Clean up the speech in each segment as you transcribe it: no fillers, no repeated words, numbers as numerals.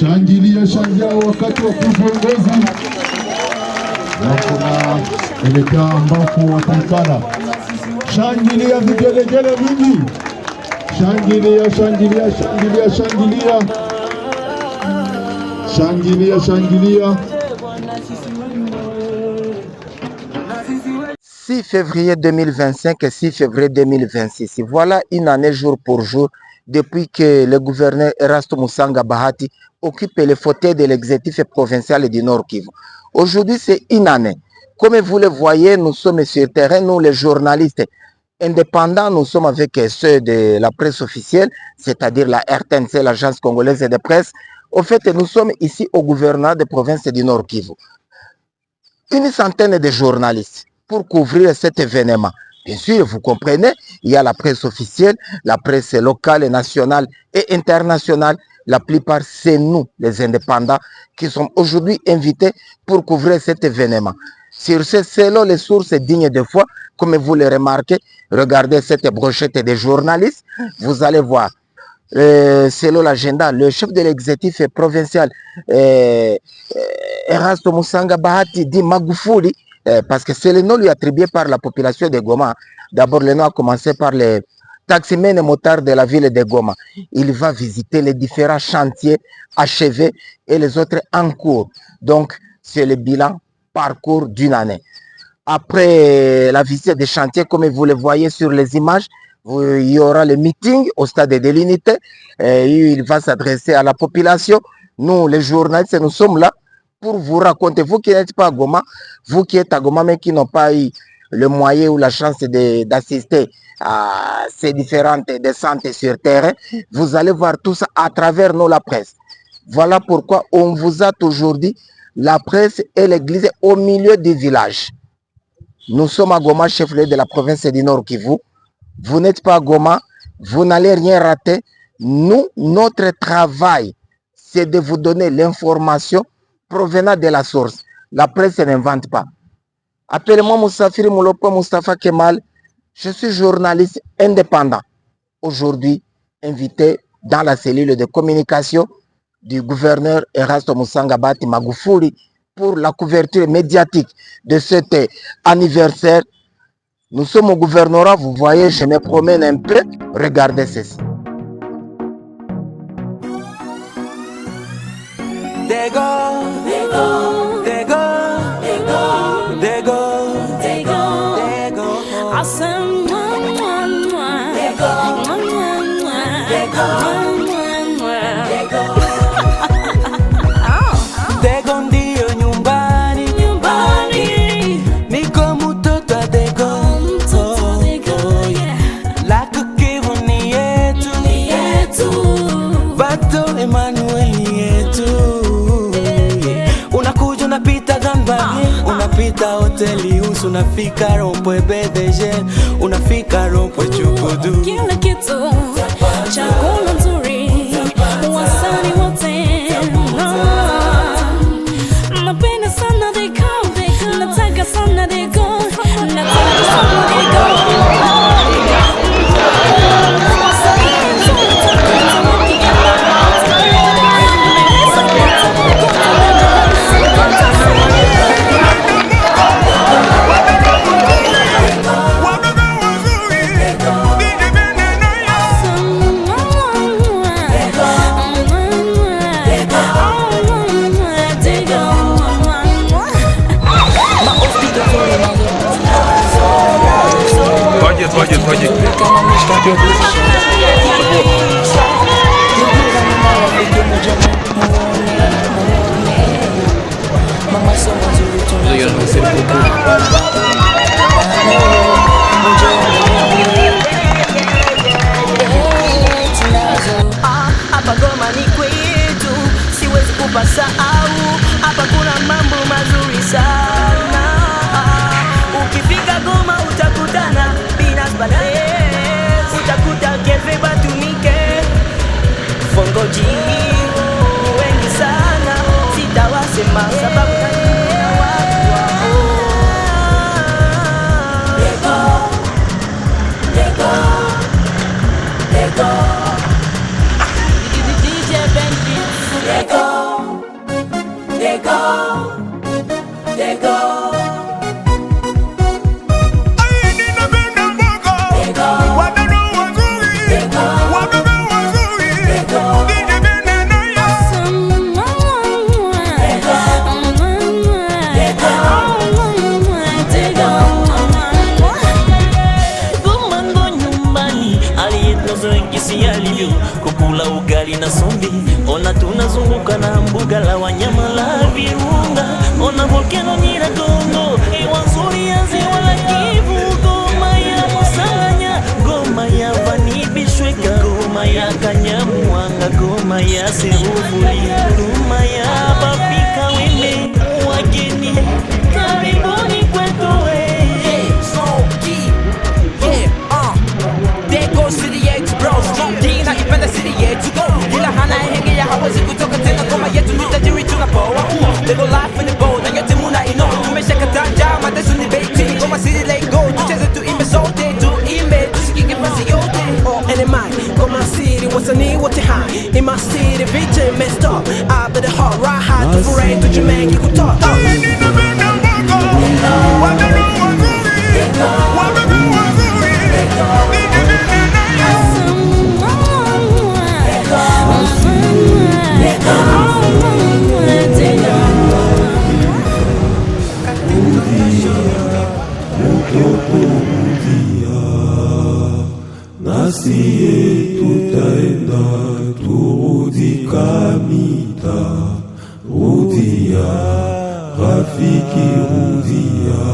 Shangilia shangilia wakati wa kuongozi na elekea ambapo wataikana. Shangilia vigelegele vingi. Shangilia shangilia shangilia shangilia. Shangilia shangilia. 6 février 2025 et 6 février 2026. Voilà une année jour pour jour depuis que le gouverneur Erasto Musanga Bahati occupe les fauteuils de l'exécutif provincial du Nord Kivu. Aujourd'hui, c'est une année. Comme vous le voyez, nous sommes sur terrain, nous les journalistes indépendants, nous sommes avec ceux de la presse officielle, c'est-à-dire la RTNC, l'Agence congolaise de presse. Au fait, nous sommes ici au gouvernement de province du Nord Kivu. Une centaine de journalistes pour couvrir cet événement. Bien sûr, vous comprenez, il y a la presse officielle, la presse locale, nationale et internationale. La plupart, c'est nous, les indépendants, qui sommes aujourd'hui invités pour couvrir cet événement. Sur ce, selon les sources dignes de foi, comme vous le remarquez, regardez cette brochette des journalistes, vous allez voir. Selon l'agenda, le chef de l'exécutif provincial, Erasto Musanga Bahati, dit Magufuli, parce que c'est le nom lui attribué par la population de Goma. D'abord, le nom a commencé par les taximens et motards de la ville de Goma. Il va visiter les différents chantiers achevés et les autres en cours. Donc, c'est le bilan parcours d'une année. Après la visite des chantiers, comme vous le voyez sur les images, il y aura le meeting au stade de l'unité. Il va s'adresser à la population. Nous, les journalistes, nous sommes là pour vous raconter, vous qui n'êtes pas à Goma, vous qui êtes à Goma mais qui n'ont pas eu le moyen ou la chance d'assister à ces différentes descentes sur terrain, vous allez voir tout ça à travers nous, la presse. Voilà pourquoi on vous a toujours dit, la presse et l'église au milieu du village. Nous sommes à Goma, chef-lieu de la province du Nord Kivu. Vous n'êtes pas à Goma, vous n'allez rien rater. Nous, notre travail, c'est de vous donner l'information provenant de la source. La presse n'invente pas. Appelez-moi Moussafiri Moulopo Mustafa Kemal. Je suis journaliste indépendant. Aujourd'hui, invité dans la cellule de communication du gouverneur Erasto Musanga Bahati Magufuli pour la couverture médiatique de cet anniversaire. Nous sommes au gouvernorat, vous voyez, je me promène un peu. Regardez ceci. They go, they go, they go, they go, they go, they go, they go. Awesome, they go, they go, they go. They go ndio nyumbani, nyumbani. Niko mtoto wa they go, la kukivu ni yetu, Vato Emmanuel yetu. Unapita Gambani, unapita hoteli Usu, unafika Rompwe BDG, unafika Rompwe Chukudu. Kila kitu chakula nzuri, wasani wote napenda sana they go, nataka sana they go, nataka sana they go. Пойдет. Hapa Goma ni kwetu, siwezi kupasahau. hapa kuna mambo mazuri sana. Ukifika Goma utakutana Binas Bales, utakuta Kelvin Batumike, Fongoji ni wengi sana, sitawasema sababu na watu wao. Lego DJ Benfits, Lego kukula ugali na sombi. Ona tunazunguka na mbuga la wanyama la Virunga. Ona volcano Nyiragongo, hewa nzuri ya ziwa la Kivu. Goma ya Musanya, Goma ya Vanibishweka, Goma ya Kanyamuanga, Goma ya Seruvuli, Goma ya Babika Wele. Wageni karibuni kwetu we. There goes City X bros, Dina ipenda City yetu go. Ila hana henge ya hawezi kutoka tena. Goma yetu nitajiri tunapoa. Lego life in the boat na yote muna ino. Tumeshakata njama mateso ni beti. Goma City let go, tucheze tuimbe sote. Tuimbe tusikike fasi yote. NMI, Goma City wasanii wote high. In my city vision messed up. I better hard ride high to parade to Jamaica kutoka. Nasiye tutaenda turudi Kamita, rudia rafiki rudia.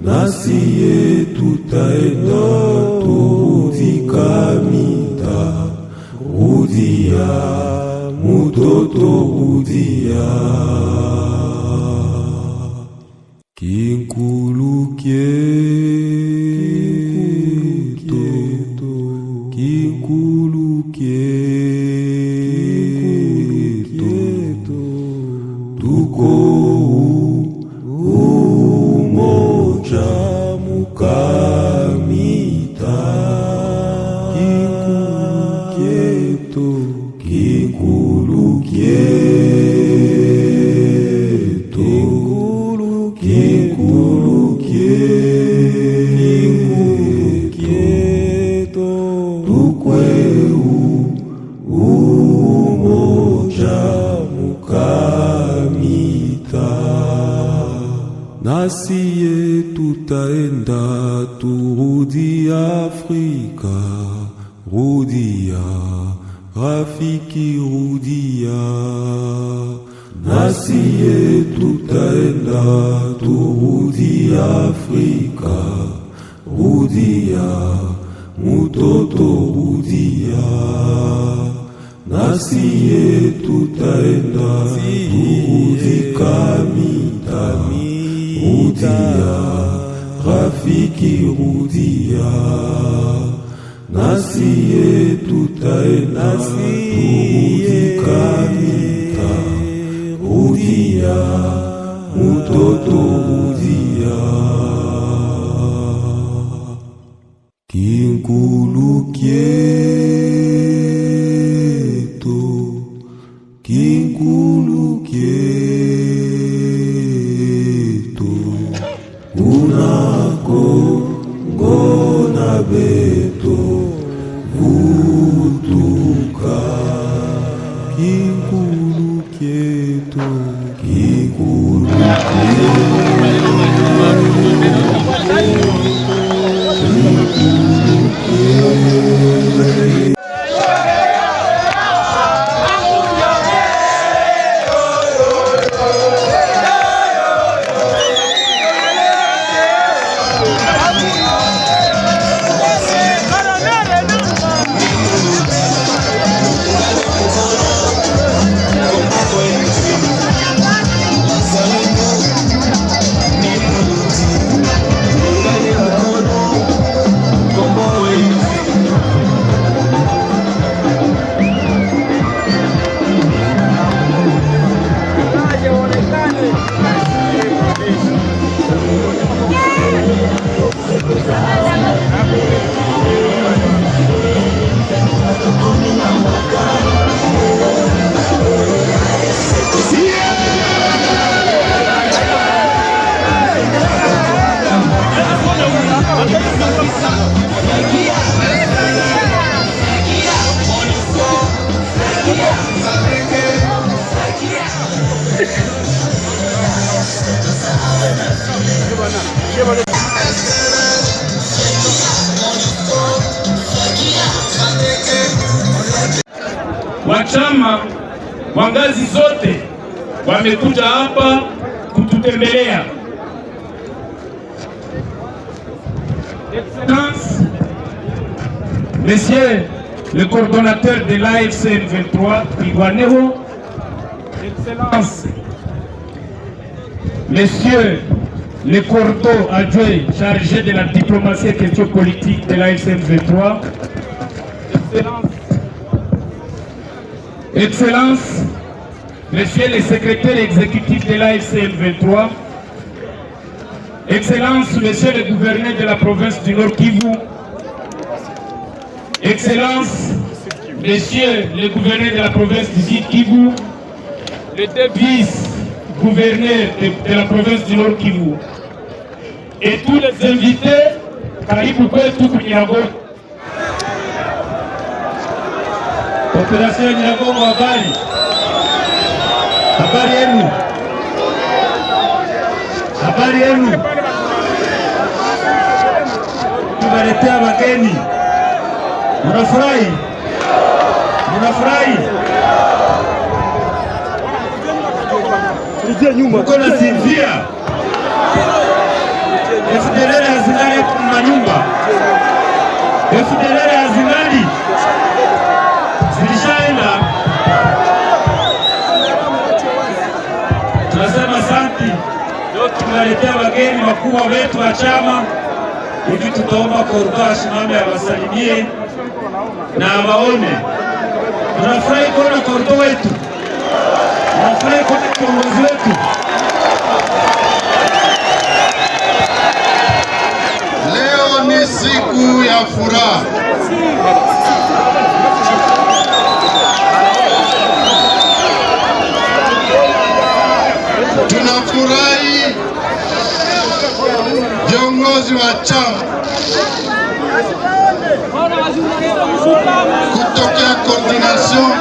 Nasiye tutaenda turudi Kamita, rudia mutoto rudia. Kinkulukie Nasiye tutaenda turudi Afrika, rudia rafiki rudia. Nasiye tutaenda turudi Afrika, rudia mutoto rudia. Nasiye tutaenda turudi Kamita, rudia rafiki rudia. Nasiye tutaenda turudi Kamita, rudia mutoto rudia. Kinkulukie wa chama wa ngazi zote wamekuja hapa kututembelea. Excellence, Monsieur le coordonnateur de l'AFC M23, Twirwaneho, Excellence, Monsieur le coordonnateur adjoint chargé de la diplomatie et questions politiques de l'AFC M23, Excellence, Monsieur le secrétaire exécutif de l'AFC M23, Excellence, Monsieur le gouverneur de la province du Nord Kivu, Excellence, Monsieur le gouverneur de la province du Sud Kivu, les deux vice-gouverneurs de la province du Nord Kivu, et tous les invités, karibu kwetu Nyiragongo. Population ya Nyiragongo, habari. Habari yenu. Habari yenu. Tumeletea wageni. Mnafurahi? Mnafurahi? Mko na sinzia. FDLR hazingari manyumba. FDLR hazingari. Zilishaenda. Tunasema asante. Leo tumeletea wageni wakubwa wetu wa chama. Hivi tutaomba Kordo asimame awasalimie na awaone. Tunafurahi kuona Kordo wetu. Tunafurahi kuona kiongozi wetu. Leo ni siku ya furaha. Tunafurahi viongozi wa chama kutokea coordination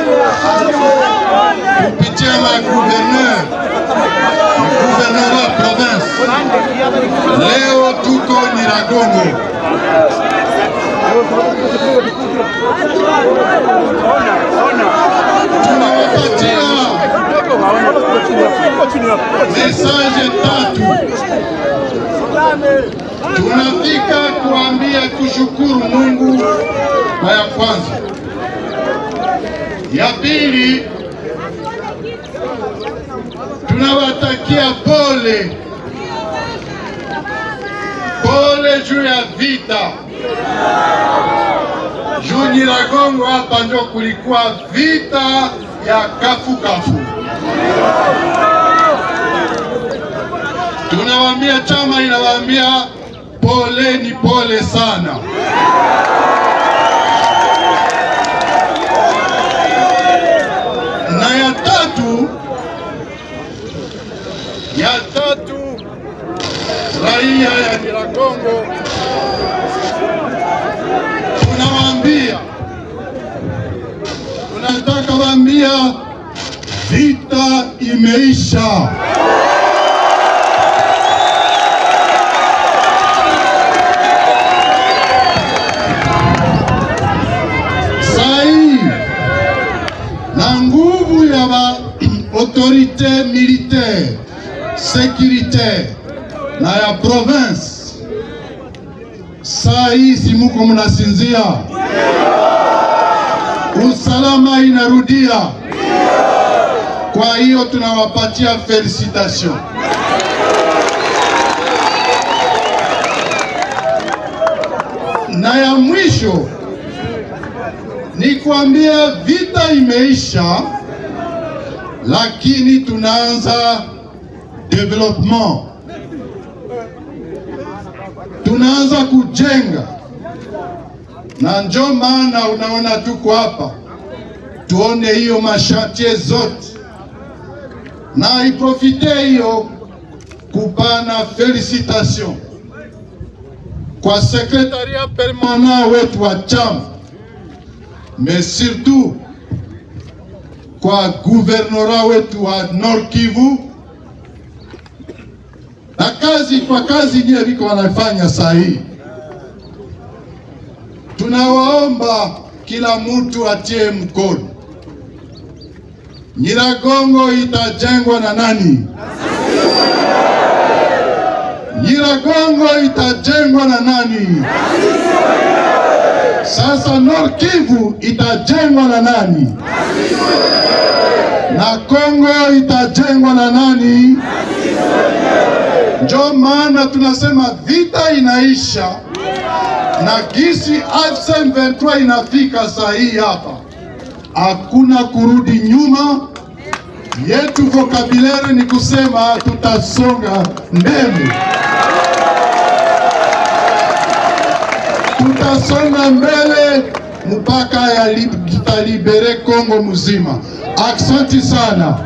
kupitia maguverneur wa province. Leo tuko Nyiragongo. Tunawapatia message tatu. Tunafika kuambia kushukuru Mungu kwa ya kwanza. Ya pili, tunawatakia pole juu ya vita. Juu Nyiragongo hapa ndio kulikuwa vita ya kafu. Tunawaambia, chama inawaambia pole, ni pole sana. Na ya tatu, raia ya Nyiragongo tunataka waambia vita imeisha. Sai na nguvu ya autorité militaire, sécuritaire na ya province, sai si muko mnasinzia, usalama inarudia. Kwa hiyo tunawapatia felicitation. Na ya mwisho ni kuambia vita imeisha, lakini tunaanza development, tunaanza kujenga, na ndio maana unaona tuko hapa tuone hiyo mashantie zote, na iprofite hiyo kupana felicitation kwa secretariat permanent wetu wa chama, mais surtout kwa gouvernorat wetu wa Nord Kivu, na kazi nyingi viko wanafanya sahihi. Tunawaomba kila mtu atie mkono, Nyiragongo itajengwa na nani? Nyiragongo itajengwa na nani? Sasa Nord Kivu itajengwa na nani? Na Kongo itajengwa na nani? Ndio maana tunasema vita inaisha na gisi M23 inafika saa hii hapa, hakuna kurudi nyuma. Yetu vocabulaire ni kusema tutasonga mbele, tutasonga mbele mpaka tutalibere Kongo mzima. Asante sana.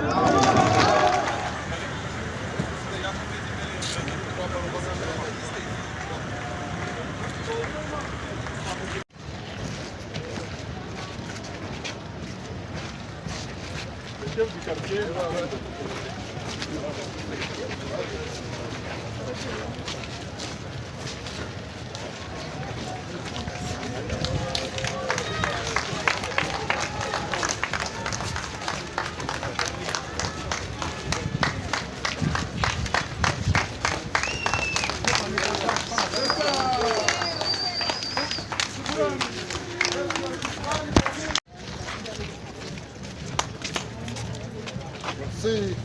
See.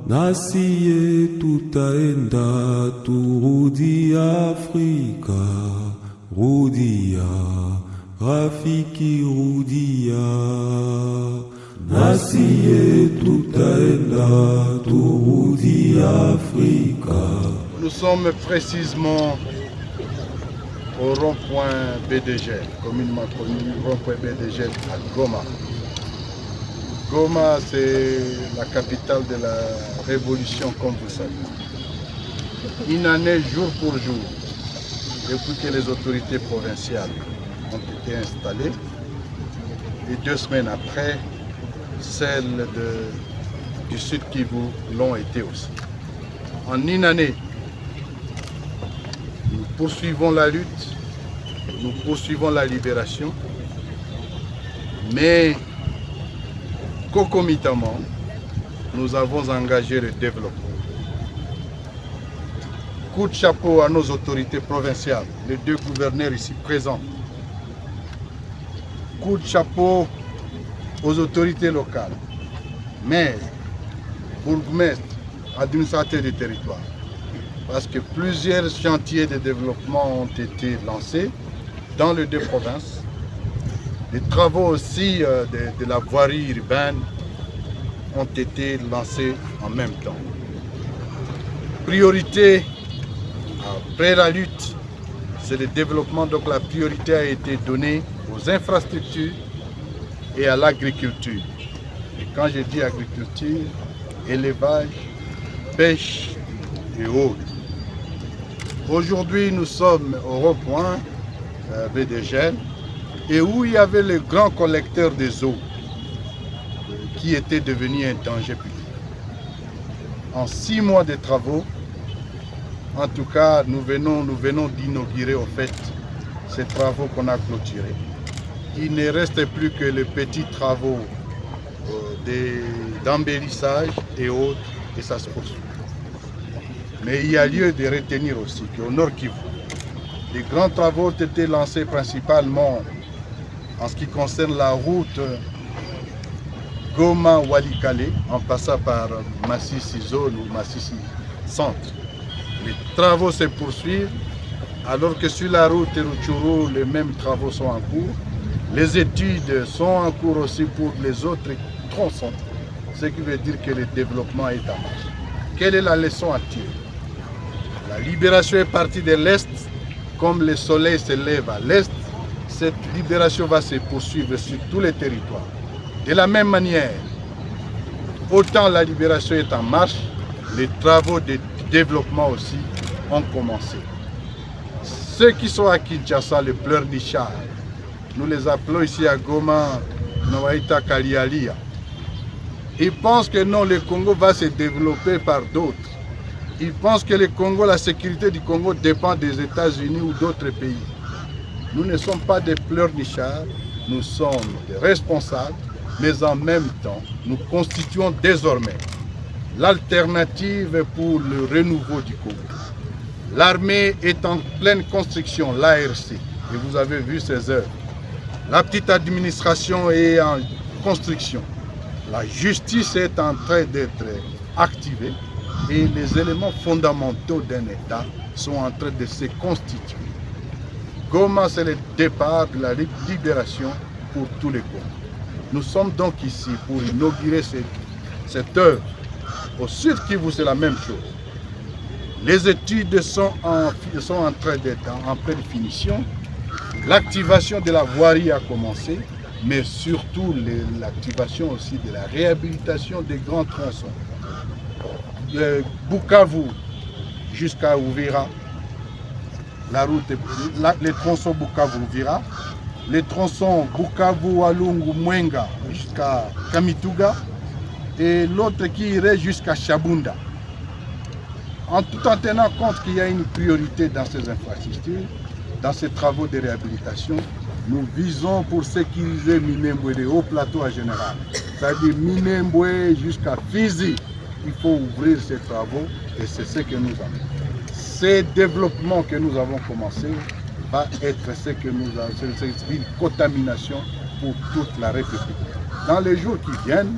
Nasiye tutaenda turudi Afrika, rudia rafiki rudia. Nasiye tutaenda turudi Afrika. Nous sommes précisément au rond-point BDG, communément connu rond-point BDG à Goma. Goma, c'est la capitale de la révolution, comme vous savez. Une année, jour pour jour, depuis que les autorités provinciales ont été installées, et 2 semaines après, celles du Sud Kivu l'ont été aussi. En une année, nous poursuivons la lutte, nous poursuivons la libération, mais concomitamment, nous avons engagé le développement. Coup de chapeau à nos autorités provinciales, les 2 gouverneurs ici présents. Coup de chapeau aux autorités locales, maires, bourgmestres, administrateurs du territoire. Parce que plusieurs chantiers de développement ont été lancés dans les 2 provinces. Les travaux aussi de la voirie urbaine ont été lancés en même temps. Priorité, après la lutte, c'est le développement. Donc la priorité a été donnée aux infrastructures et à l'agriculture. Et quand je dis agriculture, élevage, pêche et autres. Aujourd'hui, nous sommes au rond-point BDG, et où il y avait le grand collecteur des eaux qui était devenu un danger public. En 6 mois de travaux, en tout cas, nous venons d'inaugurer au fait ces travaux qu'on a clôturés. Il ne reste plus que les petits travaux d'embellissage et autres, et ça se poursuit. Mais il y a lieu de retenir aussi qu'au Nord Kivu, les grands travaux ont été lancés principalement en ce qui concerne la route Goma-Walikale, en passant par Massissi Zone ou Massissi Centre. Les travaux se poursuivent, alors que sur la route Rutshuru, les mêmes travaux sont en cours. Les études sont en cours aussi pour les autres tronçons, ce qui veut dire que le développement est en marche. Quelle est la leçon à tirer? La libération est partie de l'Est, comme le soleil se lève à l'Est. Cette libération va se poursuivre sur tous les territoires. De la même manière, autant la libération est en marche, les travaux de développement aussi ont commencé. Ceux qui sont à Kinshasa, les pleurnichards, nous les appelons ici à Goma, Nawaïta Kalialia. Ils pensent que non, le Congo va se développer par d'autres. Ils pensent que le Congo, la sécurité du Congo dépend des États-Unis ou d'autres pays. Nous ne sommes pas des pleurnichards, nous sommes des responsables, mais en même temps, nous constituons désormais l'alternative pour le renouveau du Congo. L'armée est en pleine construction, l'ARC, et vous avez vu ses œuvres. La petite administration est en construction. La justice est en train d'être activée et les éléments fondamentaux d'un État sont en train de se constituer. Goma, c'est le départ de la libération pour tous les Congos. Nous sommes donc ici pour inaugurer cette œuvre. Au Sud Kivu, c'est la même chose. Les études sont en train d'être en pleine finition. L'activation de la voirie a commencé, mais surtout l'activation aussi de la réhabilitation des grands tronçons. De Bukavu jusqu'à Uvira, la route, les tronçons Bukavu-Uvira, les tronçons Bukavu-Walungu-Mwenga jusqu'à Kamituga et l'autre qui irait jusqu'à Shabunda. Tout en tenant compte qu'il y a une priorité dans ces infrastructures, dans ces travaux de réhabilitation, nous visons pour sécuriser Minembwe, les hauts plateaux en général. C'est-à-dire Minembwe jusqu'à Fizi. Il faut ouvrir ces travaux et c'est ce que nous avons. Ces développements que nous avons commencé va être ce que nous avons, c'est une contamination pour toute la République. Dans les jours qui viennent,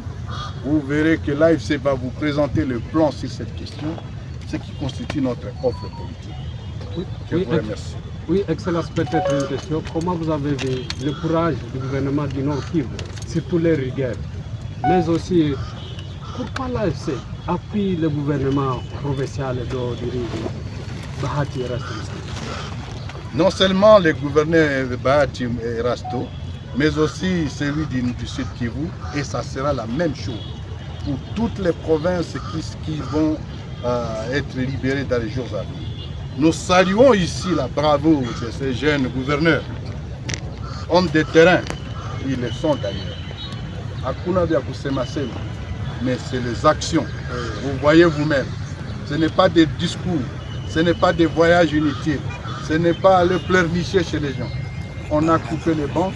vous verrez que l'AFC va vous présenter le plan sur cette question, ce qui constitue notre offre politique. Oui, Je vous remercie. Oui, Excellence, peut-être une question. Comment vous avez vu le courage du gouvernement du Nord Kivu, surtout les rigueurs, mais aussi pourquoi l'AFC appuie le gouvernement provincial de Bahati et Rasto? Non seulement le gouverneur Bahati et Rasto, mais aussi celui du Sud Kivu, et ça sera la même chose pour toutes les provinces qui vont être libérées dans les jours à venir. Nous saluons ici la bravoure de ces jeunes gouverneurs, hommes de terrain, ils le sont d'ailleurs. Hakuna vya kusema sema, mais c'est les actions. Vous voyez vous-même, ce n'est pas des discours, ce n'est pas des voyages inutiles, ce n'est pas aller pleurnicher chez les gens. On a coupé les banques,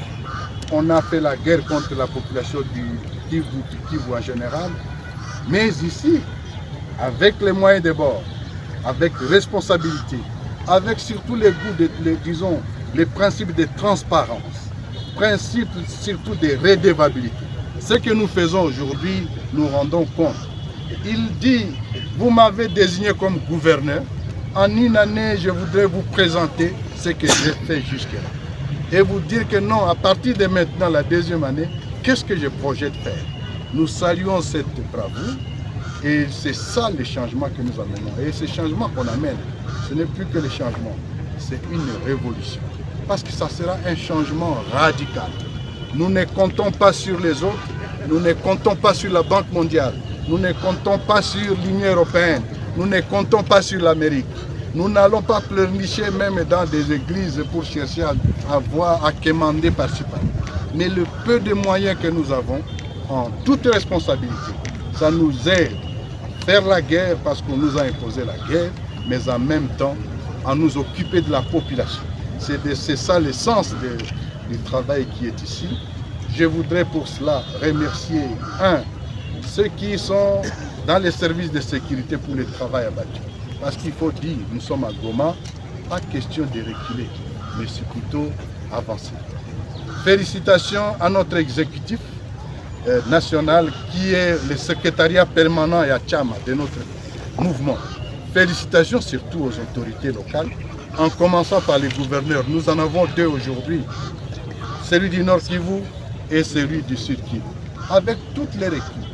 on a fait la guerre contre la population du Kivu en général, mais ici, avec les moyens de bord, avec responsabilité, avec surtout les goûts, disons, les principes de transparence, principes surtout de redevabilité. Ce que nous faisons aujourd'hui, nous rendons compte. Il dit, vous m'avez désigné comme gouverneur, en une année, je voudrais vous présenter ce que j'ai fait jusque-là. Et vous dire que non, à partir de maintenant, la deuxième année, qu'est-ce que je projette de faire? Nous saluons cette bravoure. Et c'est ça le changement que nous amenons. Et ce changement qu'on amène, ce n'est plus que le changement, c'est une révolution. Parce que ça sera un changement radical. Nous ne comptons pas sur les autres, nous ne comptons pas sur la Banque mondiale, nous ne comptons pas sur l'Union européenne, nous ne comptons pas sur l'Amérique. Nous n'allons pas pleurnicher même dans des églises pour chercher à quémander par-ci par-là. Mais le peu de moyens que nous avons, en toute responsabilité, ça nous aide à faire la guerre parce qu'on nous a imposé la guerre, mais en même temps à nous occuper de la population. C'est ça le sens du travail qui est ici. Je voudrais pour cela remercier, ceux qui sont dans les services de sécurité pour le travail abattu. Parce qu'il faut dire, nous sommes à Goma, pas question de reculer, mais c'est plutôt avancer. Félicitations à notre exécutif national qui est le secrétariat permanent et à Tchama de notre mouvement. Félicitations surtout aux autorités locales, en commençant par les gouverneurs. Nous en avons deux aujourd'hui, celui du Nord Kivu et celui du Sud Kivu. Avec toutes les équipes,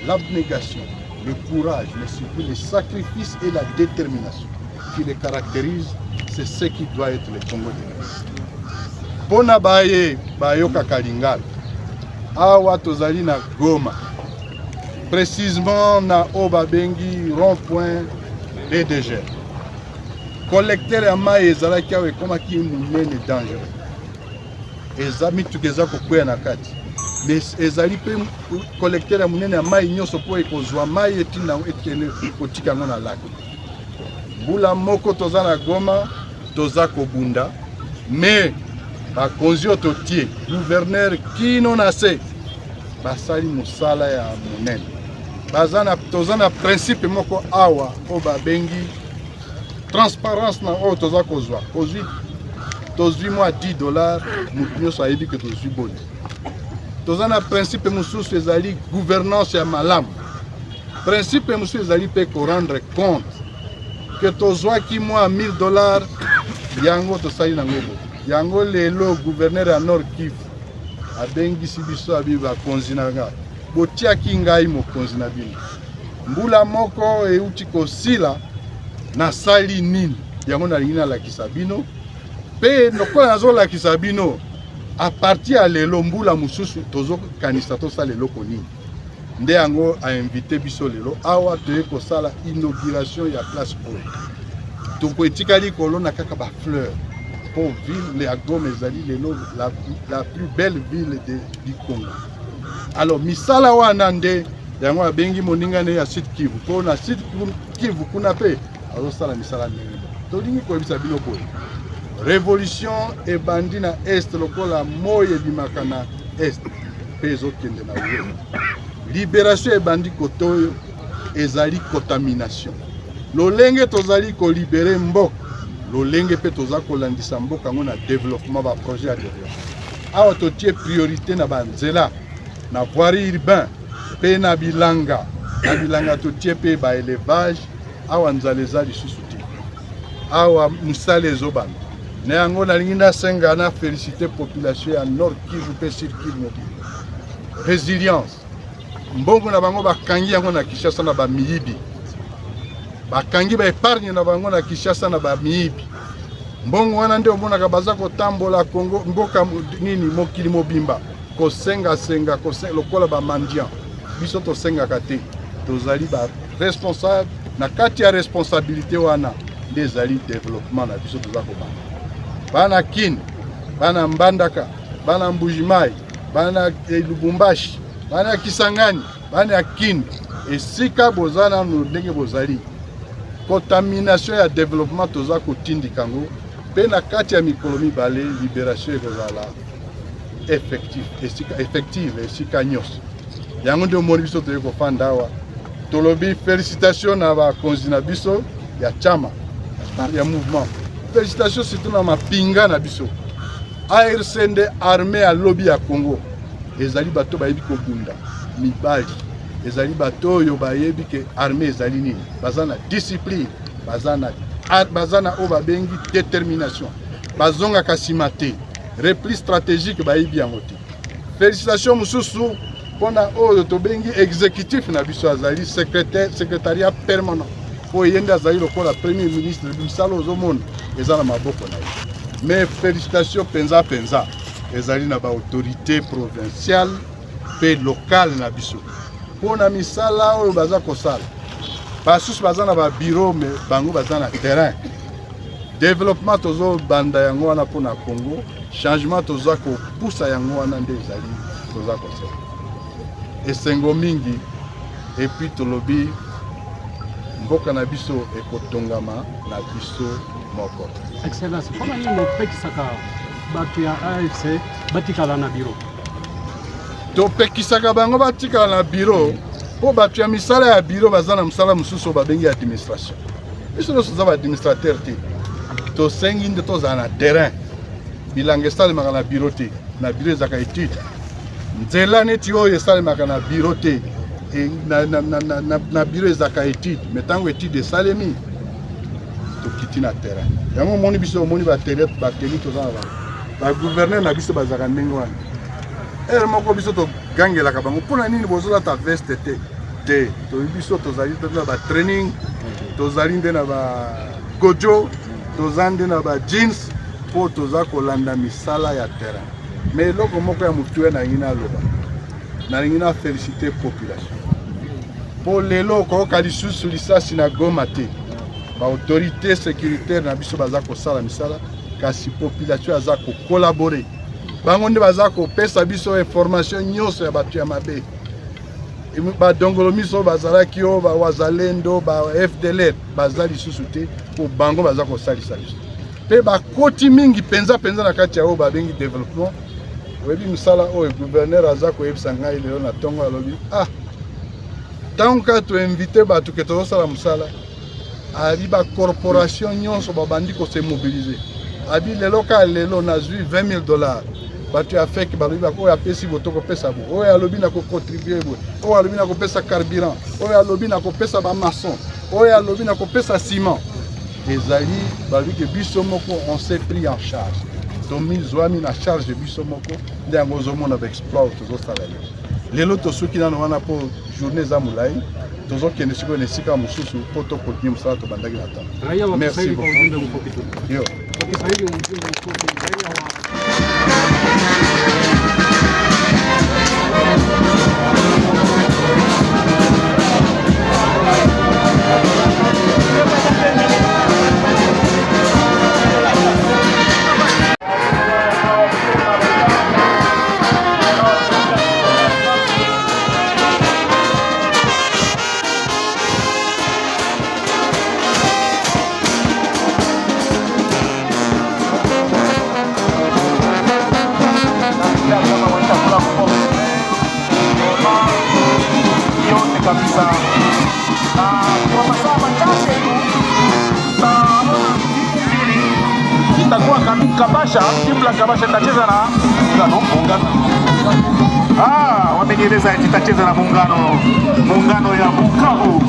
l'abnégation, le courage, mais surtout le sacrifice et la détermination qui les caractérisent, c'est ce qui doit être le Congo de l'Est. Pona baye bayoka Kalingala, awa tozali na Goma, précisément na Obabengi rond-point DDG. Collecteur ya mai ezalaki awa ekomaki monene dangereux. Ezami tukeza kokwea na kati. Mais ezali pe collecteur ya monene ya mai nyonso po ekozwa mai etina ekene kotika ngo na laki. Mbula moko toza na Goma, toza kobunda, mais bakonzi oyo totie gouverneur kino na se basali mosala ya monene. Toza na principe moko awa oyo babengi transparence na oyo toza kozwa. Tozwi mwa $10, mutu nyonso ayebi ke tozwi boni. Toza na principe mosusu ezali gouvernance ya malamu. Principe mosusu ezali pe ko rendre compte que tozwaki mwa $1000 yango tosali nango boye. Yango lelo gouverneur ya Nord Kivu abengisi biso abi bakonzi na nga. Botiaki ngai mokonzi na bino. Mbula moko euti kosila na sali nini yango nalingi nalakisa bino. Pe lokola nazolakisa bino a partir ya lelo mbula mosusu tozokanisa tosala eloko nini. Nde yango a invité biso lelo awa toye kosala inauguration ya place oyo. Tokoetikali kolona kaka ba fleur. Pour ville, les Goma ezali lelo la plus belle ville du Congo. Alors misala wana nde yango abengi moningane ya Sud Kivu. Po na Sud Kivu kuna pe azosala misala ndenge. Tolingi koyebisa bino boye. révolution ebandi na est lokola moye ebimaka na est mpe ezokende na welo. Libération ebandi kote oyo ezali contamination. Lolenge tozali kolibere mboka, lolenge mpe toza kolandisa mboka yango na développement ba projet ya développement. Awa totie priorité na banzela, na voirie urbain, mpe na bilanga. Na bilanga totie mpe ba élevage, awa nzala eza lisusu te. Awa musala ezobanda. Na yango nalingi nasenga na félicité population ya Nord Kivu mpe Sud Kivu. Résilience. Mbongo na bango bakangi yango na Kinshasa na bamiyibi. Bakangi ba épargne na bango na Kinshasa na bamiyibi. Mbongo wana nde omonaka baza kotambola Congo mboka nini mokili mobimba. Kosenga lokola ba mandian. Biso tosengaka te. Tozali ba responsable na kati ya responsabilité wana nde ezali développement na biso toza kobanda. Bana Kin, bana Mbandaka, bana Mbujimai, bana Lubumbashi, bana Kisangani, bana Kin, esika bozana no ndenge bozali. Contamination ya développement toza kotindika ngo, pe na kati ya mikolo mibale libération ekozala effective esika nyonso. Yango nde omoni biso toye kofanda awa. Tolobi félicitations na bakonzi na biso ya chama ya mouvement. Félicitations surtout na mapinga na biso. ARC nde armée ya lobby ya Congo. Ezali bato bayebi kobunda mibali. Ezali bato oyo bayebi ke armée ezali nini. Bazana discipline, bazana o babengi détermination. Bazonga kasima te. Repli stratégique bayebi yango te. Félicitations mususu pona oyo tobengi exécutif na biso azali secrétariat permanent. Po yende azali lokola premier ministre bisalo ozomona ezala maboko na ye. Mais félicitations penza ezali na ba autorité provinciale pe locale na biso. Pona misala oyo baza kosala. Basusu baza na ba bureau mais bango baza na terrain. Développement tozo banda yango wana pona Congo, changement tozo ko poussa yango wana nde ezali toza kosala. Esengo mingi et puis tolobi mboka na biso ekotongama na biso moko. Excellence, kama nini mopekisaka batu ya AFC batikala na biro? Topekisaka bango batikala na biro po batu ya misala ya biro bazana musala mususu babengi administration. Biso no soza ba administrateur te. To sengi nde toza na terrain. Bilanga esalemaka na biro te, na biro ezaka étude. Nzela neti oyo esalemaka na biro te, na biro ezaka étude, mais tango étude esalemi tokiti na terrain. Yango moni biso moni bateni toza na ba gouverneur na biso bazaka ndenge wana. Moko biso togangelaka bango mpona nini bozolata veste te. Biso tozali na ba training, tozali nde na ba gojo, tozali nde na ba jeans po toza kolanda misala ya terrain. Mais loko moko ya mutuwe na ngina loba. Na ngina féliciter population. Po lelo ko kalisusu lisasi na Goma te. Ba autorité sécuritaire na biso baza ko sala misala kasi population aza ko collaborer. Bango nde baza ko pesa biso information nyonso ya batu ya mabe. Ba dongolo miso bazalaki o ba wazalendo ba FDLR bazali susu te po bango baza ko salisa biso. Pe ba koti mingi penza na kati ya o ba bengi développement. Webi musala o gouverneur aza ko yebisa ngai lelo na tongo alobi tanka to invité batu ke to sala musala abi ba corporation nyonso babandi ko se mobiliser abi lelo ka lelo na zui $20,000 batu ya feki balobi ba ko ya pesi boto ko pesa bo o ya lobi na ko contribuer bo o ya lobi na ko pesa carburant o ya lobi na ko pesa ba maçon o ya lobi na ko pesa ciment ezali balobi ke biso moko on s'est pris en charge. Tomi zoami na charge biso moko nde yango zomona ba exploit tozosala lelo tosuki nano wana po journée za mulai tozokende siko na esika mosusu po tokontinue mosala tobandaki na ntango. Merci beaucoup. Yo. Kabasha, timu la Kabasha itacheza na Muungano. Wamenieleza itacheza na Muungano ya Bukavu.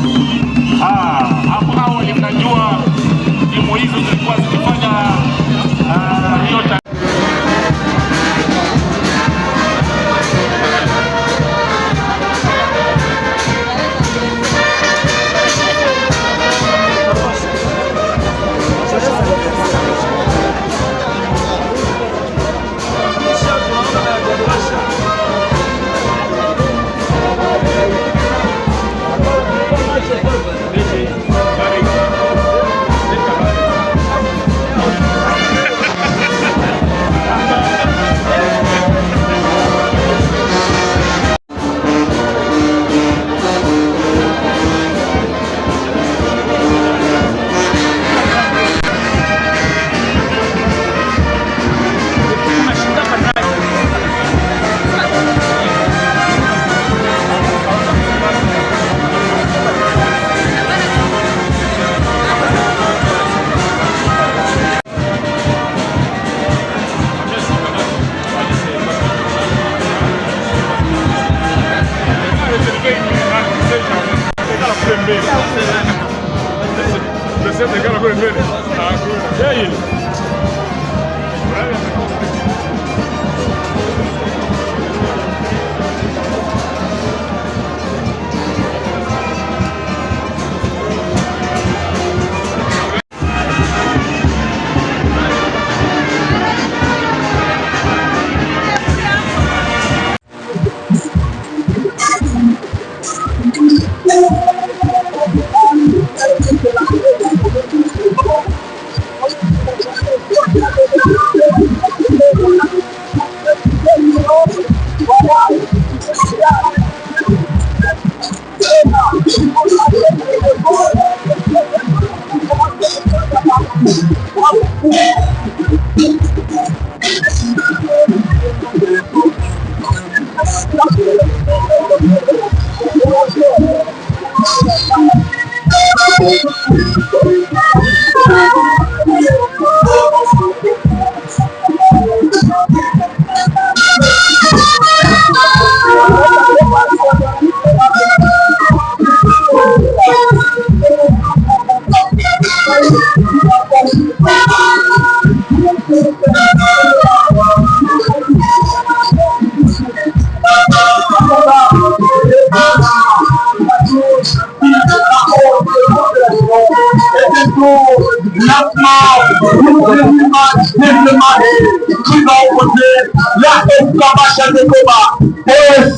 Hapo awali mnajua timu hizo zilikuwa zikifanya hiyo.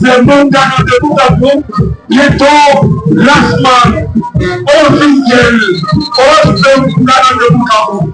Le Muungano de Bukavu, bientôt lancement officiel au Muungano de Bukavu.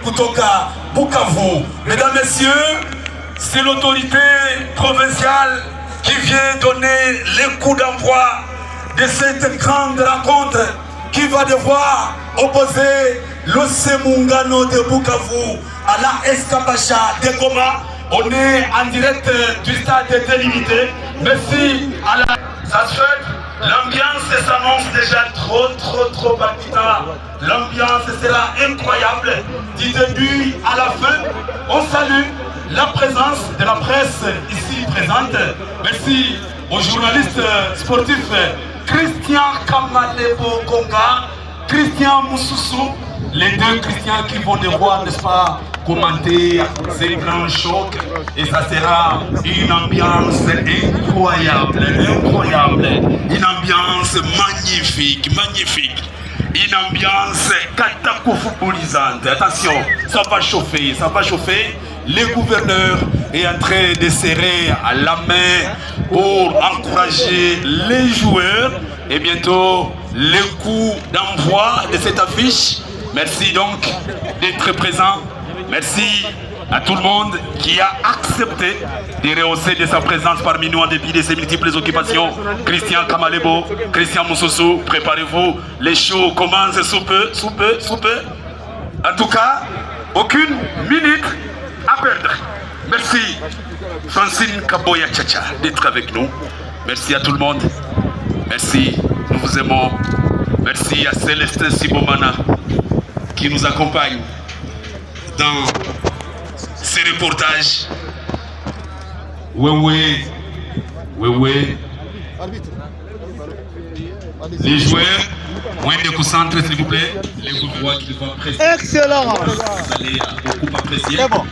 Kutoka Bukavu. Mesdames, Messieurs, c'est l'autorité provinciale qui vient donner les coups d'envoi de cette grande rencontre qui va devoir opposer le Muungano de Bukavu à la Kabasha de Goma On est en direct du stade délimité. Merci à la... Ça se fait. L'ambiance s'annonce déjà trop palpitante. L'ambiance sera incroyable du début à la fin. On salue la présence de la presse ici présente. Merci aux journalistes sportifs Christian Kamalebo Konga, Christian Moussoussou, les deux Christians qui vont devoir, n'est-ce pas, commenter ces grands chocs. Et ça sera une ambiance incroyable, une ambiance magnifique. Une ambiance catacophonisante. Attention, ça va chauffer. Le gouverneur est en train de serrer la main pour encourager les joueurs. Et bientôt, le coup d'envoi de cette affiche. Merci donc d'être présent. Merci à tout le monde qui a accepté de rehausser de sa présence parmi nous en dépit de ses multiples occupations. Christian Kamalebo, Christian Moussoussou, préparez-vous, les shows commencent sous peu. En tout cas, aucune minute à perdre. Merci Francine Kaboya Tchacha d'être avec nous. Merci à tout le monde. Merci, nous vous aimons. Merci à Célestin Sibomana qui nous accompagne dans ces reportages. Ouais. Les joueurs, moins de concentrés s'il vous plaît. Les joueurs qui vont apprécier. Excellent. Vous allez beaucoup apprécier. C'est bon.